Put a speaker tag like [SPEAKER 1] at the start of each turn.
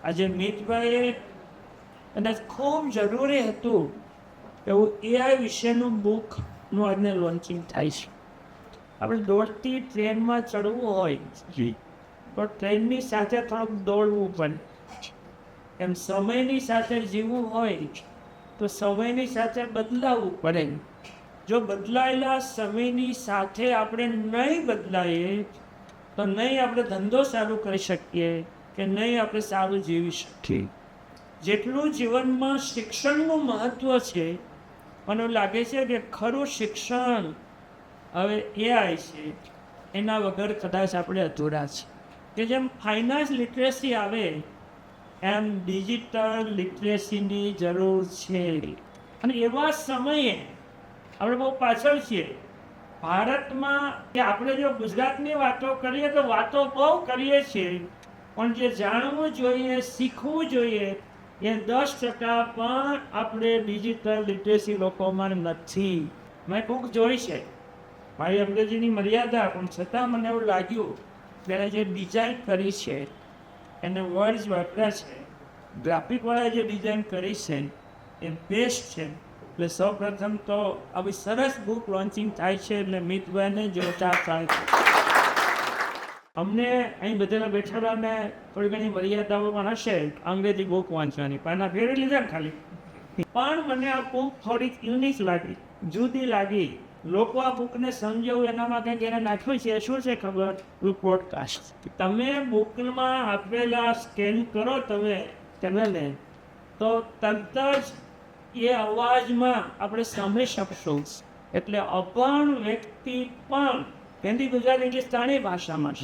[SPEAKER 1] આજે મિતભાઈએ કદાચ ખૂબ જરૂરી હતું એવું એઆઈ વિશેનું બુકનું આજને લોન્ચિંગ થાય છે. આપણે દોડતી ટ્રેનમાં ચડવું હોય તો ટ્રેનની સાથે થોડુંક દોડવું પડે. એમ સમયની સાથે જીવવું હોય તો સમયની સાથે બદલાવવું પડે. જો બદલાયેલા સમયની સાથે આપણે નહીં બદલાઈએ તો નહીં આપણે ધંધો સારું કરી શકીએ કે નહીં આપણે સારું જીવી શકીએ. જેટલું જીવનમાં શિક્ષણનું મહત્ત્વ છે, મને લાગે છે કે ખરું શિક્ષણ હવે એઆઈ છે, એના વગર કદાચ આપણે અધૂરા છે. કે જેમ ફાઇનાન્સ લિટરેસી આવે એમ ડિજિટલ લિટરેસીની જરૂર છે. અને એવા સમયે આપણે બહુ પાછળ છીએ ભારતમાં, કે આપણે જો ગુજરાતની વાતો કરીએ તો વાતો બહુ કરીએ છીએ, પણ જે જાણવું જોઈએ, શીખવું જોઈએ એ 10% પણ આપણે ડિજિટલ લિટરેસી લોકોમાં નથી. મેં બુક જોઈ છે, મારી અંગ્રેજીની મર્યાદા, પણ છતાં મને એવું લાગ્યું કે એને જે ડિઝાઇન કરી છે, એને વર્ડ્સ વાપર્યા છે, ગ્રાફિકવાળા જે ડિઝાઇન કરી છે એ બેસ્ટ છે. એટલે સૌપ્રથમ તો આવી સરસ બુક લોન્ચિંગ થાય છે એટલે મિતભાઈને જોતા થાય છે. અમને અહીં બધા બેઠેલાને થોડી ઘણી મર્યાદાઓ પણ હશે અંગ્રેજી બુક વાંચવાની, પાના ફેરવી લીધા ને ખાલી. પણ મને આ બુક થોડીક યુનિક લાગી, જુદી લાગી. લોકો આ બુકને સમજાવું એનામાં કંઈક એને નાખ્યું છે. શું છે ખબર? પોડકાસ્ટ. તમે બુકમાં આપેલા સ્કેન કરો તમે ચેનલને તો તરત જ એ અવાજમાં આપણે સાંભળી શકશું. એટલે અભણ વ્યક્તિ પણ હિન્દી, ગુજરાતી, ઇંગ્લિશ ત્રણેય ભાષામાં છે.